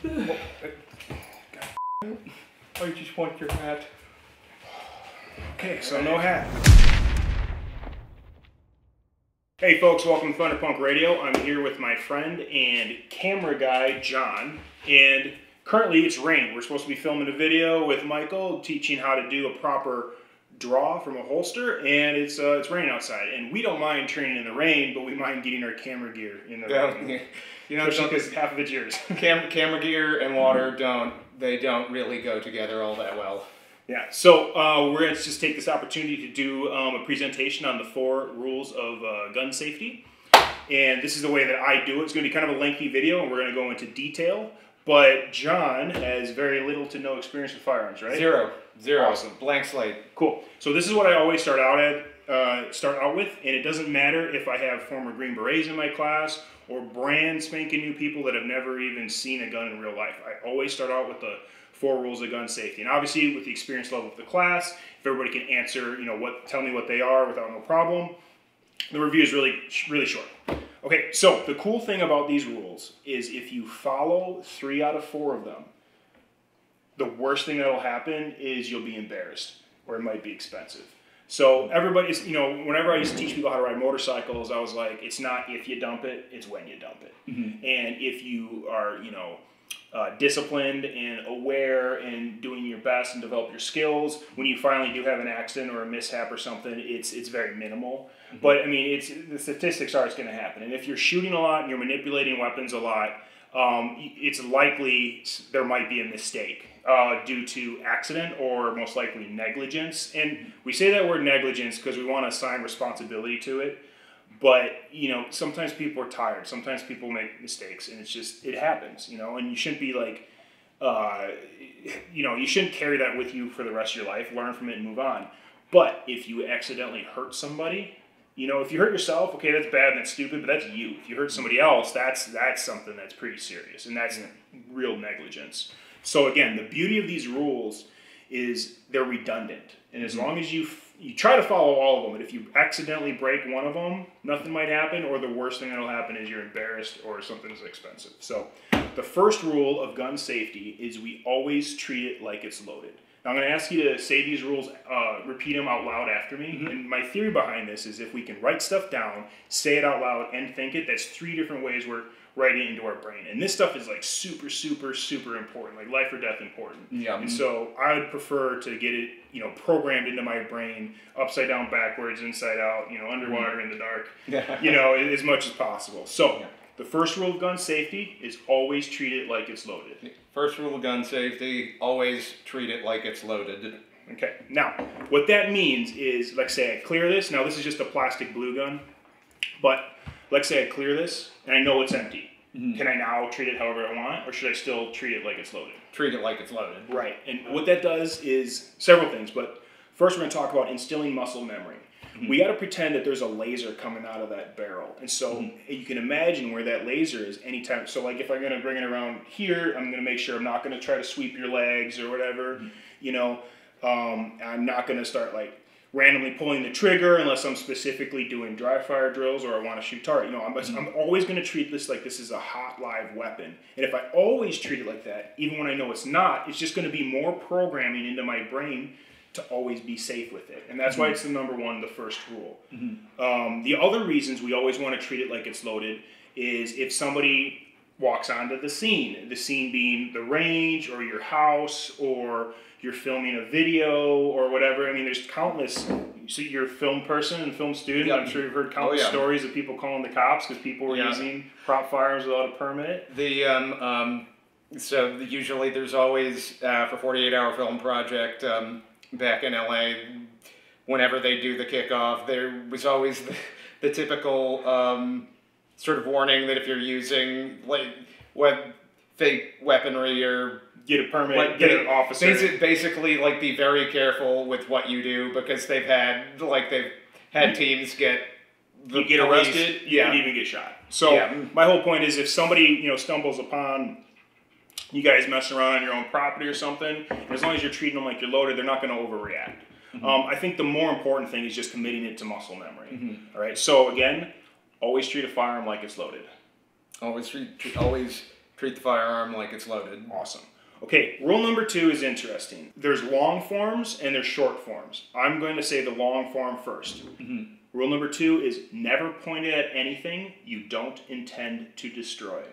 God. Why you just want your hat? Okay, so no hat. Hey folks, welcome to Thunderpunk Radio. I'm here with my friend and camera guy, John, and currently it's raining. We're supposed to be filming a video with Michael, teaching how to do a proper draw from a holster, and it's raining outside. And we don't mind training in the rain, but we mind getting our camera gear in the rain. You know, because half of it's yours. Camera gear and water don't really go together all that well. Yeah, so we're going to just take this opportunity to do a presentation on the 4 rules of gun safety. And this is the way that I do it. It's going to be kind of a lengthy video, and we're going to go into detail. But John has very little to no experience with firearms, right? Zero. Awesome. Blank slate. Cool. So this is what I always start out with, and it doesn't matter if I have former Green Berets in my class or brand spanking new people that have never even seen a gun in real life. I always start out with the 4 rules of gun safety. And obviously, with the experience level of the class, if everybody can answer, tell me what they are without no problem, the review is really, really short. Okay, so the cool thing about these rules is if you follow 3 out of 4 of them, the worst thing that'll happen is you'll be embarrassed, or it might be expensive. So everybody's, whenever I used to teach people how to ride motorcycles, I was like, it's not if you dump it, it's when you dump it. Mm-hmm. And if you are, disciplined and aware and doing your best and develop your skills, when you finally do have an accident or a mishap or something, it's very minimal. Mm-hmm. But I mean, the statistics are it's going to happen. And if you're shooting a lot and you're manipulating weapons a lot, it's likely there might be a mistake due to accident or most likely negligence. And we say that word negligence because we want to assign responsibility to it. But, sometimes people are tired. Sometimes people make mistakes, and it happens, and you shouldn't be like, you shouldn't carry that with you for the rest of your life. Learn from it and move on. But if you accidentally hurt somebody, if you hurt yourself, okay, that's bad and that's stupid, but that's you. If you hurt somebody else, that's something that's pretty serious, and that's real negligence. So again, the beauty of these rules is they're redundant. And as long as you try to follow all of them, and if you accidentally break one of them, nothing might happen, or the worst thing that'll happen is you're embarrassed or something's expensive. So the first rule of gun safety is we always treat it like it's loaded. Now I'm going to ask you to say these rules, repeat them out loud after me. Mm-hmm. And my theory behind this is if we can write stuff down, say it out loud, and think it, that's 3 different ways we're writing it into our brain. And this stuff is like super, super, super important, like life or death important. Yeah. And so I would prefer to get it, programmed into my brain, upside down, backwards, inside out, underwater, in the dark, as much as possible. So the first rule of gun safety is always treat it like it's loaded. First rule of gun safety, always treat it like it's loaded. Okay. Now, what that means is, like say I clear this. Now this is just a plastic blue gun, but let's say I clear this, and I know it's empty. Mm-hmm. Can I now treat it however I want, or should I still treat it like it's loaded? Treat it like it's loaded. Right. And what that does is several things, but first we're going to talk about instilling muscle memory. Mm-hmm. We got to pretend that there's a laser coming out of that barrel. And so you can imagine where that laser is anytime. So like if I'm going to bring it around here, I'm going to make sure I'm not going to try to sweep your legs or whatever. Mm-hmm. I'm not going to start like randomly pulling the trigger unless I'm specifically doing dry fire drills or I want to shoot target. I'm always going to treat this like this is a hot live weapon. And if I always treat it like that, even when I know it's not, it's just going to be more programming into my brain to always be safe with it. And that's why it's the first rule. Mm-hmm. The other reasons we always want to treat it like it's loaded is if somebody walks onto the scene being the range or your house, or you're filming a video or whatever. I mean, there's countless, so you're a film person and film student. Yeah. I'm sure you've heard countless stories of people calling the cops because people were using prop firearms without a permit. So usually there's always, for 48-hour film project, back in LA, whenever they do the kickoff, there was always the typical sort of warning that if you're using fake weaponry or get a permit, get an officer. Basically, be very careful with what you do because they've had teams get arrested, you can even get shot. So my whole point is if somebody stumbles upon you guys messing around on your own property or something, as long as you're treating them like you're loaded, they're not going to overreact. Mm-hmm. I think the more important thing is just committing it to muscle memory. Mm-hmm. All right. So again, always treat a firearm like it's loaded. Always Treat the firearm like it's loaded. Awesome. Okay, rule number 2 is interesting. There's long forms and there's short forms. I'm going to say the long form first. Mm-hmm. Rule number 2 is never point it at anything you don't intend to destroy.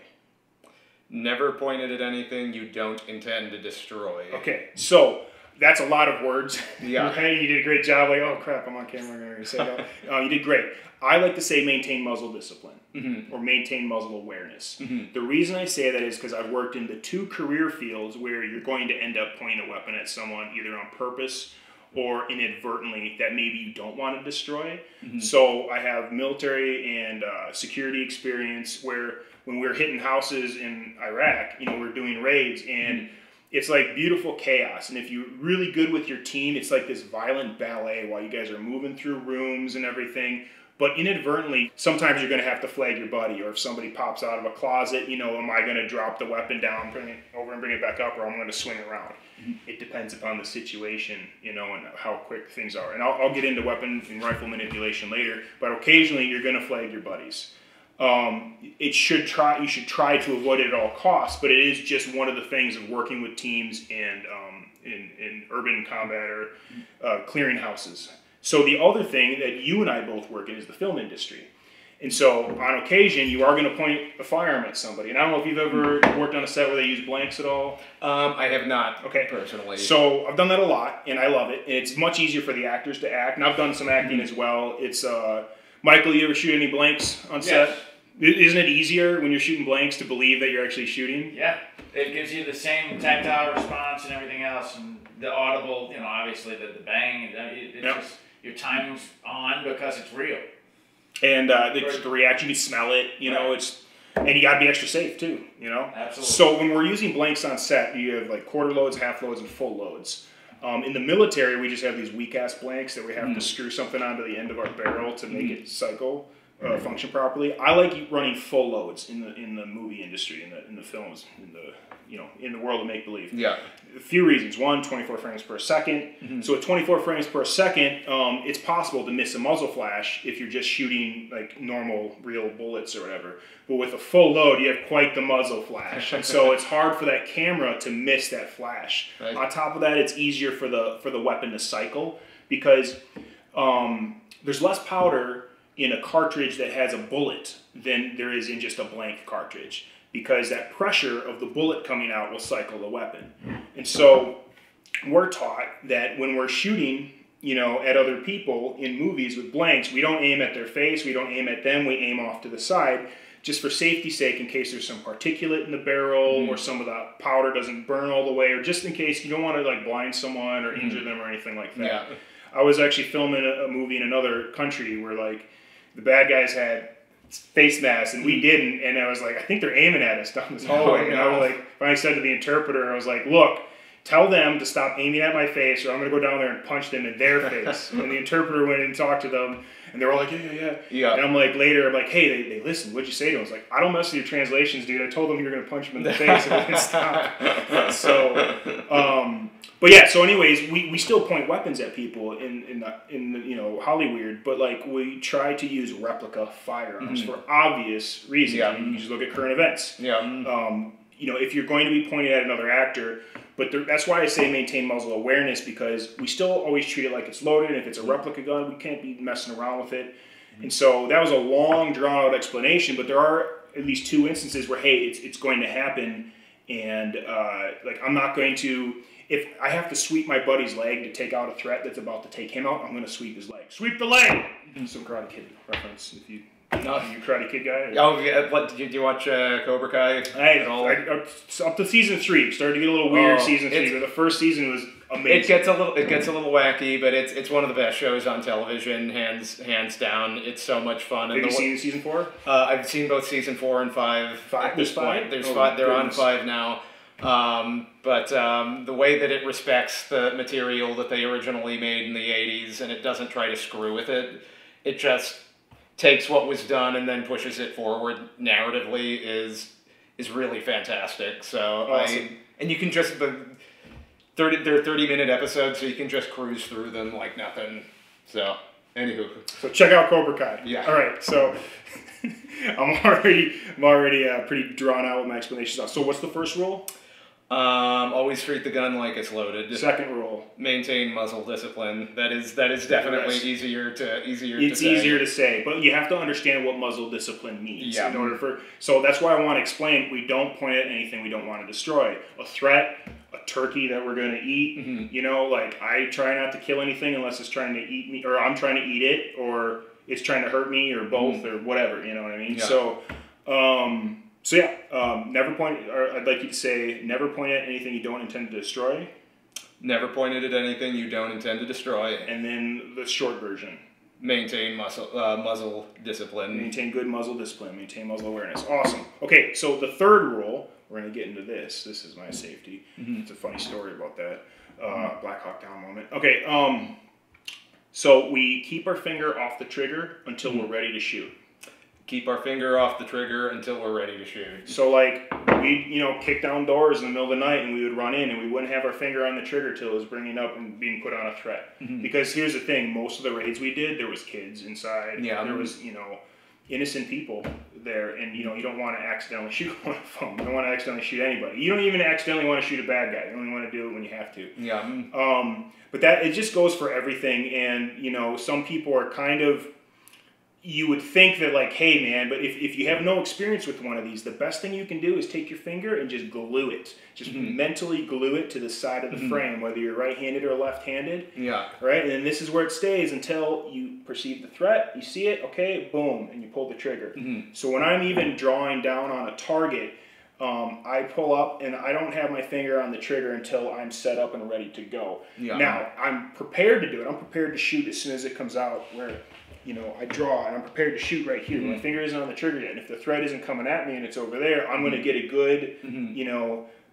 Never point it at anything you don't intend to destroy. Okay, so that's a lot of words. Yeah. Okay, you did a great job. Like, oh crap, I'm on camera. I'm going to say that. You did great. I like to say maintain muzzle discipline, mm-hmm. or maintain muzzle awareness. Mm-hmm. The reason I say that is because I've worked in the 2 career fields where you're going to end up pointing a weapon at someone either on purpose or inadvertently that maybe you don't want to destroy. Mm-hmm. So I have military and security experience where when we were hitting houses in Iraq, we're doing raids and mm-hmm. it's like beautiful chaos. And if you're really good with your team, it's like this violent ballet while you guys are moving through rooms and everything. But inadvertently, sometimes you're going to have to flag your buddy, or if somebody pops out of a closet, am I going to drop the weapon down, bring it over and bring it back up, or I'm going to swing around? Mm-hmm. It depends upon the situation, and how quick things are. And I'll get into weapon and rifle manipulation later, but occasionally you're going to flag your buddies. You should try to avoid it at all costs, but it is just one of the things of working with teams and in urban combat or clearing houses. So the other thing that you and I both work in is the film industry. And so on occasion, you are going to point a firearm at somebody. And I don't know if you've ever worked on a set where they use blanks at all. I have not, personally. So I've done that a lot, and I love it. And it's much easier for the actors to act. And I've done some acting as well. It's Michael, you ever shoot any blanks on set? Yes. Isn't it easier when you're shooting blanks to believe that you're actually shooting? Yeah. It gives you the same tactile response and everything else. And the audible, obviously the bang. It's just... Your timing's on because it's real. And the reaction, you can smell it, and you gotta be extra safe too, Absolutely. So when we're using blanks on set, you have like quarter loads, half loads, and full loads. In the military, we just have these weak ass blanks that we have to screw something onto the end of our barrel to make it cycle, function properly. I like running full loads in the movie industry, in the films, in the world of make believe. Yeah. A few reasons. One, 24 frames per second. Mm-hmm. So at 24 frames per second, it's possible to miss a muzzle flash if you're just shooting like normal, real bullets or whatever. But with a full load, you have quite the muzzle flash, and so it's hard for that camera to miss that flash. Right. On top of that, it's easier for the weapon to cycle because there's less powder in a cartridge that has a bullet than there is in just a blank cartridge, because that pressure of the bullet coming out will cycle the weapon. And so we're taught that when we're shooting, at other people in movies with blanks, we don't aim at their face, we don't aim at them, we aim off to the side, just for safety's sake, in case there's some particulate in the barrel or some of the powder doesn't burn all the way, or just in case you don't want to like blind someone or injure them or anything like that. Yeah. I was actually filming a movie in another country where like the bad guys had face masks and we didn't, and I was like, I think they're aiming at us down this hallway. And I was like, when I said to the interpreter, I was like, look, tell them to stop aiming at my face or I'm going to go down there and punch them in their face. And the interpreter went and talked to them, and they were all like, yeah. And I'm like, later, I'm like, hey, they listened. What'd you say to them? I was like, I don't mess with your translations, dude. I told them you were going to punch them in the face and they didn't stop. So, but yeah, so anyways, we still point weapons at people in Hollywood, but like we try to use replica firearms for obvious reasons. Yeah. I mean, you just look at current events. Yeah. If you're going to be pointing at another actor, but that's why I say maintain muzzle awareness, because we still always treat it like it's loaded. If it's a replica gun, we can't be messing around with it. And so that was a long, drawn-out explanation, but there are at least 2 instances where, hey, it's going to happen, and like I'm not going to... If I have to sweep my buddy's leg to take out a threat that's about to take him out, I'm going to sweep his leg. Sweep the leg! Some Karate Kid reference, if you... No, you Karate Kid guy? Or? Oh, yeah. What, do you watch Cobra Kai at all? Up to season 3. Started to get a little weird season 3, but the first season was amazing. It gets a little wacky, but it's one of the best shows on television, hands down. It's so much fun. Have you seen season 4? I've seen both season 4 and 5. At this point. There's 5. They're on 5 now. But the way that it respects the material that they originally made in the 80s, and it doesn't try to screw with it, it just takes what was done and then pushes it forward narratively is really fantastic. So awesome. And you can just they're 30-minute episodes, so you can just cruise through them like nothing. So Anywho. So check out Cobra Kai. Yeah. All right. So I'm already pretty drawn out with my explanations. So what's the first rule? Always treat the gun like it's loaded. Second rule. Maintain muzzle discipline. That is definitely easier to It's easier to say, but you have to understand what muzzle discipline means Yeah. in order for. So that's why I want to explain. We don't point at anything we don't want to destroy. A threat, a turkey that we're going to eat. You know, like I try not to kill anything unless it's trying to eat me, or I'm trying to eat it, or it's trying to hurt me, or both, or whatever. You know what I mean? Yeah. So yeah, never point, or I'd like you to say, never point at anything you don't intend to destroy. Never point at anything you don't intend to destroy. And then the short version. Maintain muzzle discipline. Maintain good muzzle discipline. Maintain muzzle awareness. Awesome. Okay, so the third rule, we're going to get into this. This is my safety. It's a funny story about that. Black Hawk Down moment. Okay, so we keep our finger off the trigger until we're ready to shoot. Keep our finger off the trigger until we're ready to shoot. So like we'd, kick down doors in the middle of the night and we would run in and we wouldn't have our finger on the trigger till it was bringing up and being put on a threat. Because here's the thing, most of the raids we did, there was kids inside. Yeah. There was, innocent people there, and you don't want to accidentally shoot one of them. You don't want to accidentally shoot anybody. You don't even accidentally want to shoot a bad guy. You only want to do it when you have to. Yeah. But that, it just goes for everything, and some people are kind of, you would think that like, hey man, but if you have no experience with one of these, the best thing you can do is take your finger and just glue it. Just mentally glue it to the side of the frame, whether you're right-handed or left-handed. Yeah. Right? And then this is where it stays until you perceive the threat, you see it, okay, boom, and you pull the trigger. So when I'm even drawing down on a target, I pull up and I don't have my finger on the trigger until I'm set up and ready to go. Yeah. Now, I'm prepared to do it. I'm prepared to shoot as soon as it comes out where I draw and I'm prepared to shoot right here. My finger isn't on the trigger yet. And if the threat isn't coming at me and it's over there, I'm going to get a good,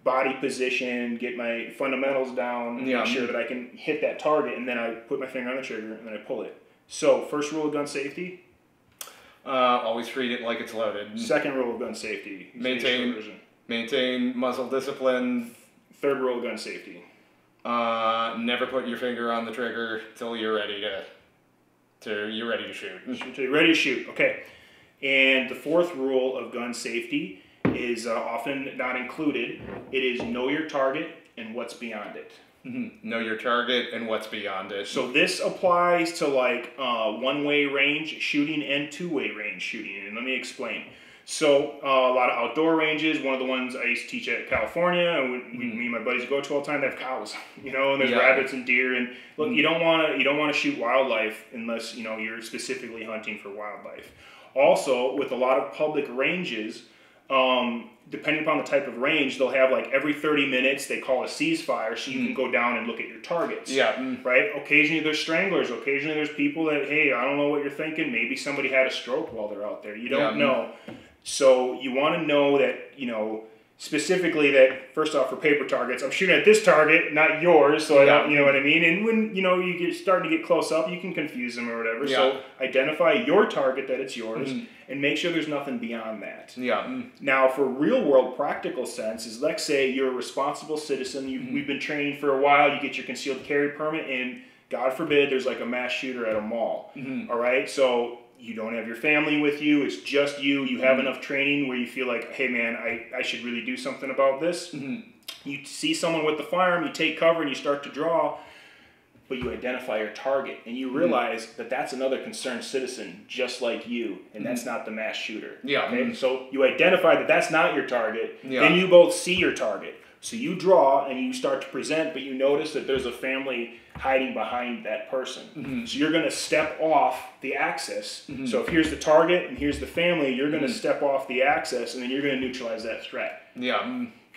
body position, get my fundamentals down, make sure that I can hit that target, and then I put my finger on the trigger and then I pull it. So, first rule of gun safety. Always treat it like it's loaded. Second rule of gun safety. Maintain muzzle discipline. Third rule of gun safety. Never put your finger on the trigger till you're ready you're ready to shoot. Until you're ready to shoot. Okay. And the fourth rule of gun safety is often not included. It is know your target and what's beyond it. Know your target and what's beyond it. So this applies to like one-way range shooting and two-way range shooting. And let me explain. So a lot of outdoor ranges, one of the ones I used to teach at California, and me and my buddies go to all the time, they have cows, and there's rabbits and deer, and look, you don't want to shoot wildlife unless you're specifically hunting for wildlife. Also, with a lot of public ranges, depending upon the type of range, they'll have like every 30 minutes they call a ceasefire, so you can go down and look at your targets. Right? Occasionally there's stranglers. Occasionally there's people that, hey, I don't know what you're thinking. Maybe somebody had a stroke while they're out there. You don't know. So you want to know that, specifically that, first off, for paper targets, I'm shooting at this target, not yours, so I don't, you know what I mean? And when, you get starting to get close up, you can confuse them or whatever. So identify your target, that it's yours, and make sure there's nothing beyond that. Now, for real-world practical sense, is let's say you're a responsible citizen, we've been training for a while, you get your concealed carry permit, and God forbid there's like a mass shooter at a mall. All right? So you don't have your family with you, it's just you, you have enough training where you feel like, hey man, I should really do something about this. You see someone with the firearm, you take cover and you start to draw, but you identify your target and you realize that that's another concerned citizen just like you, and that's not the mass shooter. Okay? So you identify that that's not your target, then you both see your target. So you draw and you start to present, but you notice that there's a family hiding behind that person. So you're going to step off the axis. So if here's the target and here's the family, you're going to step off the axis and then you're going to neutralize that threat.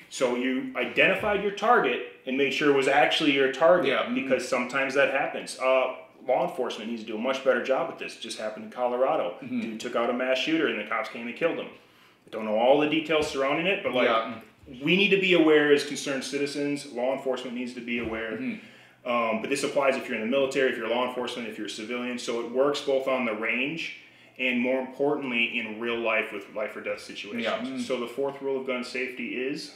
So you identified your target and made sure it was actually your target, because sometimes that happens. Law enforcement needs to do a much better job with this. It just happened in Colorado. Dude took out a mass shooter and the cops came and killed him. I don't know all the details surrounding it, but we need to be aware as concerned citizens. Law enforcement needs to be aware. But this applies if you're in the military, if you're law enforcement, if you're a civilian. So it works both on the range and, more importantly, in real life with life or death situations. So the fourth rule of gun safety is?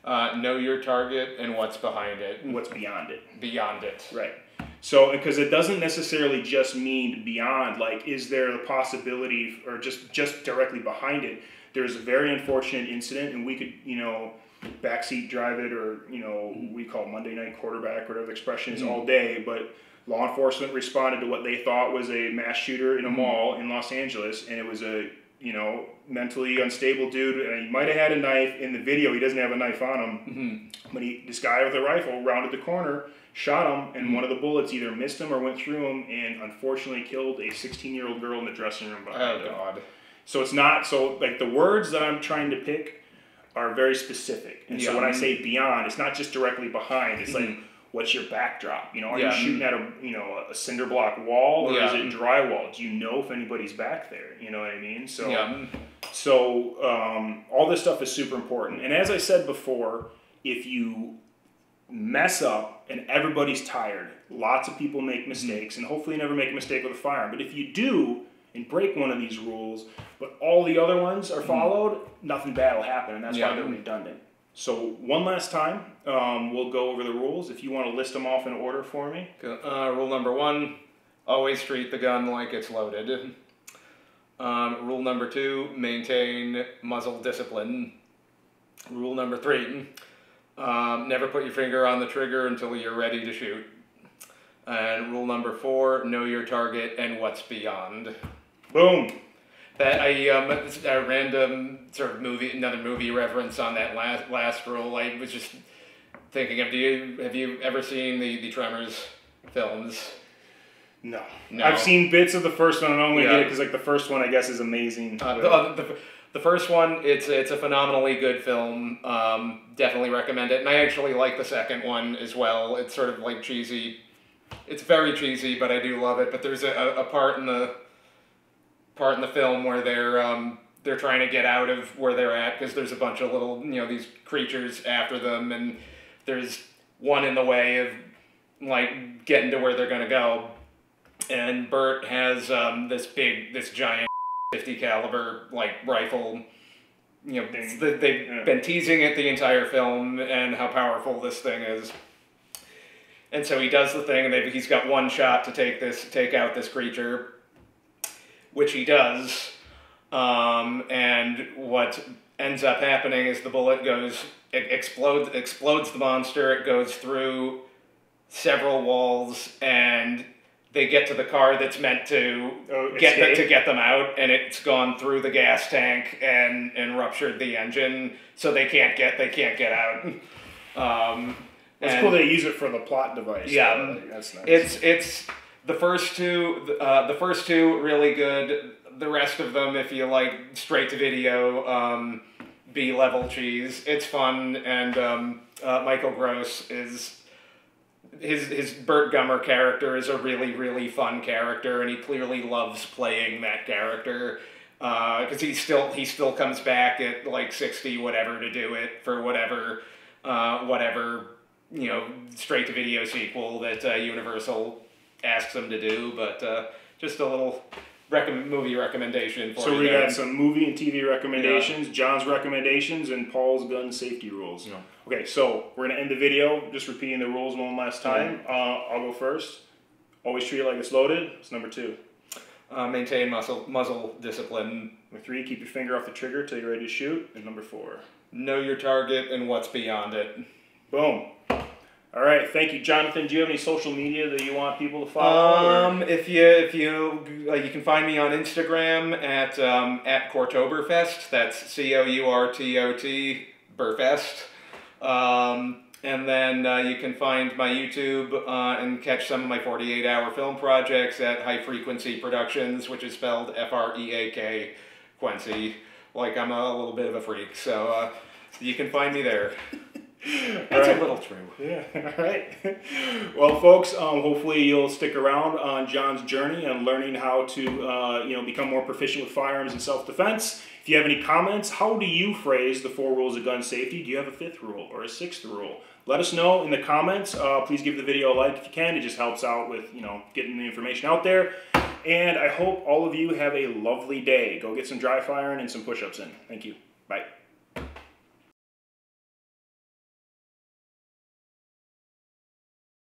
Know your target and what's behind it. What's beyond it. Beyond it. Right. So, because it doesn't necessarily just mean beyond, like, is there a possibility, or just directly behind it, there's a very unfortunate incident, and we could, you know, backseat drive it, or, you know, we call it Monday night quarterback, whatever the expression is, all day, but law enforcement responded to what they thought was a mass shooter in a mall in Los Angeles, and it was a, you know, mentally unstable dude, and he might have had a knife. In the video, he doesn't have a knife on him, but this guy with a rifle rounded the corner, shot him, and one of the bullets either missed him or went through him, and unfortunately killed a 16-year-old girl in the dressing room behind him. God. So it's not, so like the words that I'm trying to pick are very specific, and so when I say beyond, it's not just directly behind, it's like, what's your backdrop? You know, are you shooting at a cinder block wall, or is it drywall? Do you know if anybody's back there? You know what I mean? So, all this stuff is super important. And as I said before, if you mess up and everybody's tired, lots of people make mistakes, and hopefully you never make a mistake with a firearm. But if you do and break one of these rules, but all the other ones are followed, nothing bad will happen, and that's why they're redundant. So one last time, we'll go over the rules. If you want to list them off in order for me. Rule number 1, always treat the gun like it's loaded. Rule number 2, maintain muzzle discipline. Rule number 3, never put your finger on the trigger until you're ready to shoot. And rule number 4, know your target and what's beyond. Boom. That a random sort of another movie reference on that last rule. I was just thinking of, have you ever seen the Tremors films? No. I've seen bits of the first one, and I only get it because like the first one I guess is amazing. The first one, it's a phenomenally good film. Definitely recommend it, and I actually like the second one as well. It's sort of like cheesy. It's very cheesy, but I do love it. But there's a part in the film where they're trying to get out of where they're at because there's a bunch of little, you know, these creatures after them, and there's one in the way of like getting to where they're gonna go. And Bert has this giant 50 caliber like rifle. You know, they've been teasing it the entire film and how powerful this thing is. And so he does the thing, and he's got one shot to take out this creature, which he does. And what ends up happening is the bullet explodes the monster. It goes through several walls, and they get to the car that's meant to get them out, and it's gone through the gas tank and ruptured the engine, so they can't get out. It's cool they use it for the plot device. Yeah, that's nice. It's the first two really good. The rest of them, if you like straight to video B-level cheese, it's fun. And Michael Gross is his Burt Gummer character is a really, really fun character, and he clearly loves playing that character because he still comes back at like 60 whatever to do it for whatever you know, straight to video sequel that Universal asks him to do. But just a little movie recommendation for you. So we got some movie and TV recommendations, John's recommendations, and Paul's gun safety rules. Yeah. Okay, so we're going to end the video just repeating the rules one last time. I'll go first. Always treat it like it's loaded. It's number 2. Maintain muzzle discipline. Number 3, keep your finger off the trigger till you're ready to shoot. And number 4, know your target and what's beyond it. Boom. All right, thank you, Jonathan. Do you have any social media that you want people to follow? If you can find me on Instagram at Courtoberfest. That's COURTOT Burfest. And then you can find my YouTube and catch some of my 48-hour film projects at High Frequency Productions, which is spelled F-R-E-A-K Quincy. Like I'm a little bit of a freak, so you can find me there. That's a little true. Yeah, all right. Well, folks, hopefully you'll stick around on John's journey on learning how to become more proficient with firearms and self-defense. If you have any comments, how do you phrase the 4 rules of gun safety? Do you have a 5th rule or a 6th rule? Let us know in the comments. Please give the video a like if you can. It just helps out with getting the information out there. And I hope all of you have a lovely day. Go get some dry firing and some push-ups in. Thank you. Bye.